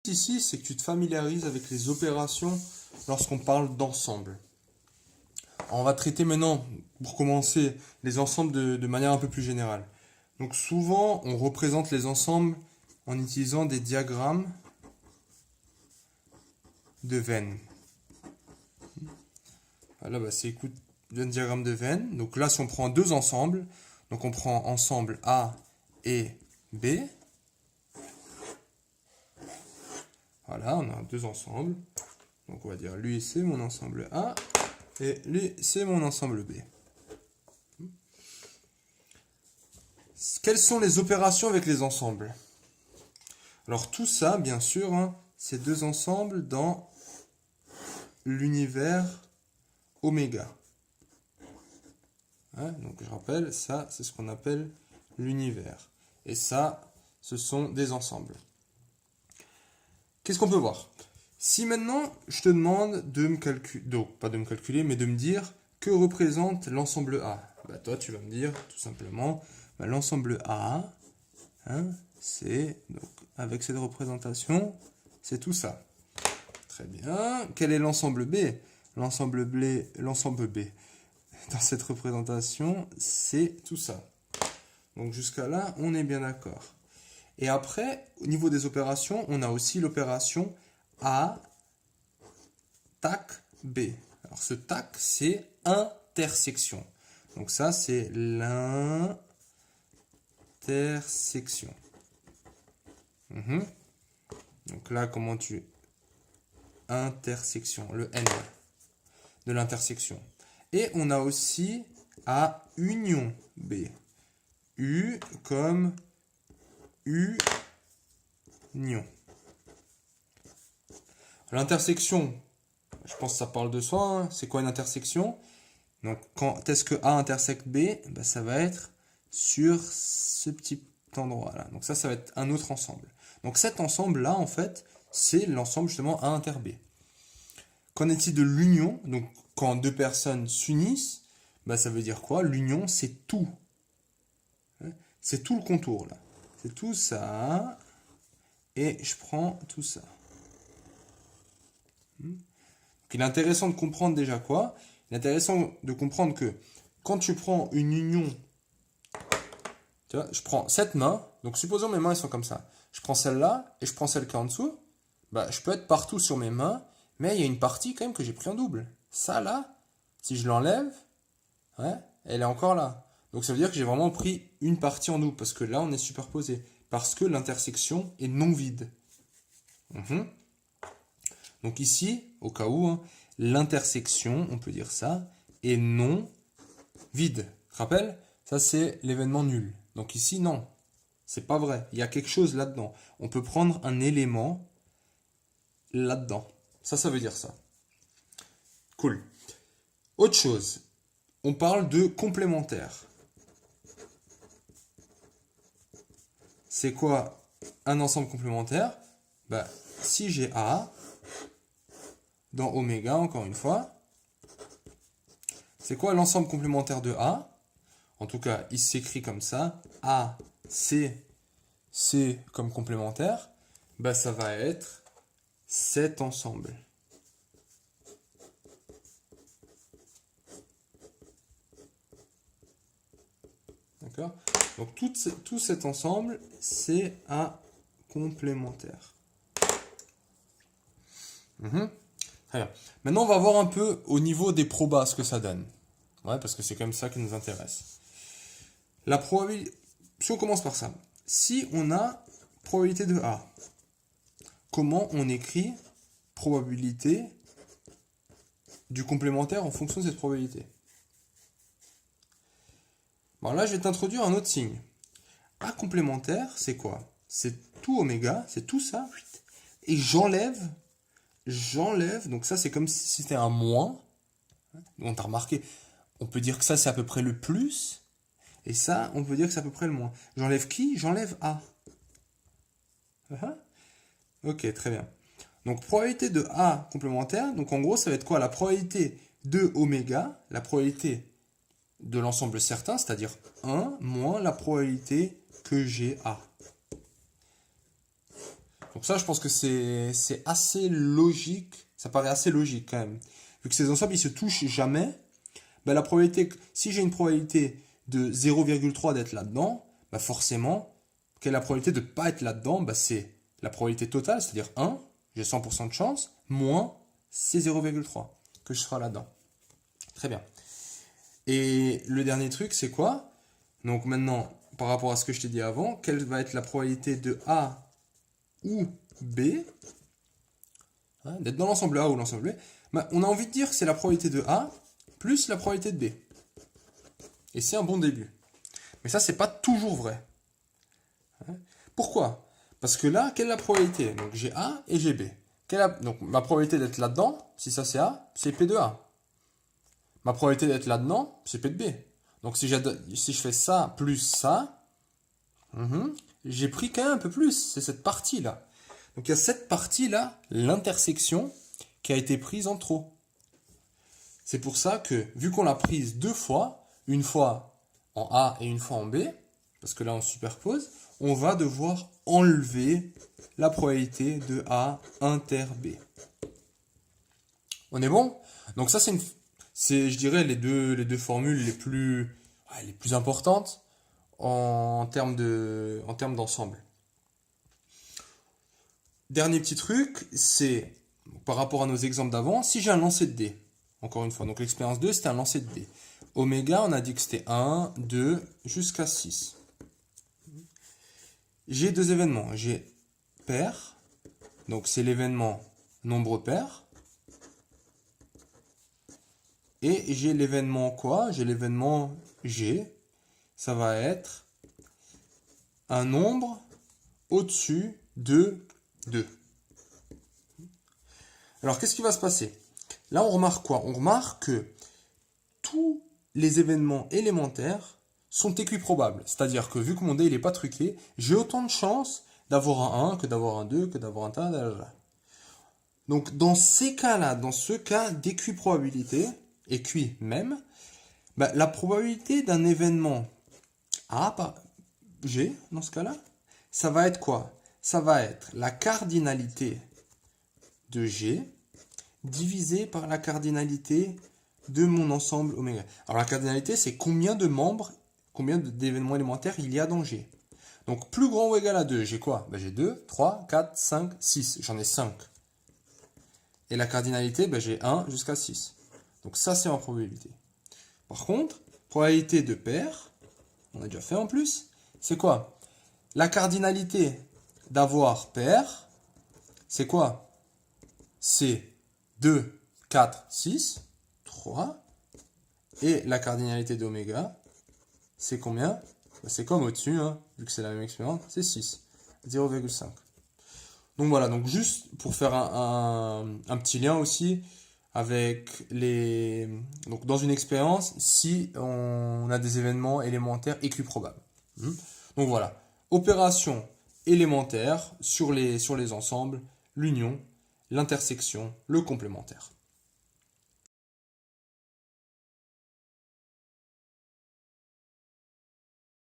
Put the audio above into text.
Ici, c'est que tu te familiarises avec les opérations lorsqu'on parle d'ensemble. On va traiter maintenant, pour commencer, les ensembles de manière un peu plus générale. Donc souvent, on représente les ensembles en utilisant des diagrammes de Venn. Là, c'est un diagramme de Venn. Donc là, si on prend deux ensembles, donc on prend ensemble A et B. Voilà, on a deux ensembles. Donc on va dire lui c'est mon ensemble A et lui c'est mon ensemble B. Quelles sont les opérations avec les ensembles? Alors tout ça, bien sûr, c'est deux ensembles dans l'univers oméga. Donc je rappelle, ça c'est ce qu'on appelle l'univers. Et ça, ce sont des ensembles. Qu'est-ce qu'on peut voir? Si maintenant je te demande de me calculer, pas de me calculer, mais de me dire que représente l'ensemble A, toi tu vas me dire tout simplement l'ensemble A, c'est donc avec cette représentation, c'est tout ça. Très bien. Quel est l'ensemble B? L'ensemble B dans cette représentation, c'est tout ça. Donc jusqu'à là, on est bien d'accord. Et après, au niveau des opérations, on a aussi l'opération A, tac, B. Alors ce tac, c'est intersection. Donc ça, c'est l'intersection. Donc là, comment tu... Intersection, le N de l'intersection. Et on a aussi A, union B. U comme union. L'intersection, je pense que ça parle de soi. C'est quoi une intersection? Donc, quand est-ce que A intersecte B? Ça va être sur ce petit endroit-là. Donc ça va être un autre ensemble. Donc cet ensemble-là, en fait, c'est l'ensemble justement A inter B. Qu'en est-il de l'union? Donc quand deux personnes s'unissent, ça veut dire quoi? L'union, c'est tout. C'est tout le contour, là. C'est tout ça. Et je prends tout ça. Donc, il est intéressant de comprendre déjà quoi? Il est intéressant de comprendre que quand tu prends une union, tu vois, je prends cette main, donc supposons mes mains elles sont comme ça. Je prends celle-là et je prends celle qui est en dessous. Je peux être partout sur mes mains, mais il y a une partie quand même que j'ai pris en double. Ça là, si je l'enlève, elle est encore là. Donc ça veut dire que j'ai vraiment pris une partie en double, parce que là on est superposé, parce que l'intersection est non vide. Donc ici, au cas où, l'intersection, on peut dire ça, est non vide. Tu te rappelles? Ça c'est l'événement nul. Donc ici, non. C'est pas vrai. Il y a quelque chose là-dedans. On peut prendre un élément là-dedans. Ça veut dire ça. Cool. Autre chose. On parle de complémentaire. C'est quoi un ensemble complémentaire? Si j'ai A, dans oméga, encore une fois, c'est quoi l'ensemble complémentaire de A? En tout cas, il s'écrit comme ça. A, C comme complémentaire. Ça va être cet ensemble. D'accord? Donc tout cet ensemble, c'est A complémentaire. Très bien. Maintenant, on va voir un peu au niveau des probas ce que ça donne. Parce que c'est comme ça qui nous intéresse. La probabilité... Si on commence par ça. Si on a probabilité de A, comment on écrit probabilité du complémentaire en fonction de cette probabilité? Là, je vais t'introduire un autre signe. A complémentaire, c'est quoi? C'est tout oméga, c'est tout ça. Et j'enlève, donc ça c'est comme si c'était un moins. On t'a remarqué, on peut dire que ça c'est à peu près le plus. Et ça, on peut dire que c'est à peu près le moins. J'enlève qui? J'enlève A. Ok, très bien. Donc probabilité de A complémentaire, donc en gros ça va être quoi? La probabilité de oméga, la probabilité de l'ensemble certain, c'est-à-dire 1 moins la probabilité que j'ai A. Donc ça, je pense que c'est assez logique. Ça paraît assez logique quand même. Vu que ces ensembles, ils se touchent jamais, ben, la probabilité, si j'ai une probabilité de 0,3 d'être là-dedans, ben forcément, quelle est la probabilité de ne pas être là-dedans? Ben, c'est la probabilité totale, c'est-à-dire 1, j'ai 100% de chance, moins c'est 0,3 que je serai là-dedans. Très bien. Et le dernier truc, c'est quoi? Donc maintenant, par rapport à ce que je t'ai dit avant, quelle va être la probabilité de A ou B, hein, d'être dans l'ensemble A ou l'ensemble B? Ben, on a envie de dire que c'est la probabilité de A plus la probabilité de B. Et c'est un bon début. Mais ça, c'est pas toujours vrai. Hein? Pourquoi? Parce que là, quelle est la probabilité? Donc j'ai A et j'ai B. Donc ma probabilité d'être là-dedans, si ça c'est A, c'est P de A. Ma probabilité d'être là-dedans, c'est P de B. Donc si je fais ça plus ça, j'ai pris quand même un peu plus. C'est cette partie-là. Donc il y a cette partie-là, l'intersection, qui a été prise en trop. C'est pour ça que, vu qu'on l'a prise deux fois, une fois en A et une fois en B, parce que là on superpose, on va devoir enlever la probabilité de A inter B. On est bon? Donc ça c'est je dirais les deux formules les plus importantes en termes d'ensemble. Dernier petit truc, c'est par rapport à nos exemples d'avant, si j'ai un lancer de dés, encore une fois, donc l'expérience 2 c'était un lancer de dés. Oméga, on a dit que c'était 1, 2, jusqu'à 6. J'ai deux événements, j'ai pair, donc c'est l'événement nombre pair, et j'ai l'événement quoi? J'ai l'événement G, ça va être un nombre au-dessus de 2. Alors qu'est-ce qui va se passer? Là on remarque quoi? On remarque que tous les événements élémentaires sont équiprobables. C'est-à-dire que vu que mon dé n'est pas truqué, j'ai autant de chances d'avoir un 1 que d'avoir un 2, que d'avoir un tas. Donc dans ces cas-là, dans ce cas d'équiprobabilité, équi même, bah, la probabilité d'un événement A par G, dans ce cas-là, ça va être quoi? Ça va être la cardinalité de G divisé par la cardinalité de mon ensemble oméga. Alors la cardinalité, c'est combien de membres, combien d'événements élémentaires il y a dans G. Donc plus grand ou égal à 2, j'ai quoi? Ben, j'ai 2, 3, 4, 5, 6. J'en ai 5. Et la cardinalité, ben, j'ai 1 jusqu'à 6. Donc ça, c'est ma probabilité. Par contre, probabilité de pair, on a déjà fait en plus, c'est quoi? La cardinalité d'avoir pair, c'est quoi? C'est 2, 4, 6, 3. Et la cardinalité d'oméga, c'est combien? Ben, c'est comme au-dessus, hein, vu que c'est la même expérience, c'est 6, 0,5. Donc voilà, donc juste pour faire un petit lien aussi avec les... Donc dans une expérience, si on a des événements élémentaires équiprobables. Donc voilà, opération élémentaire sur les ensembles, l'union, l'intersection, le complémentaire.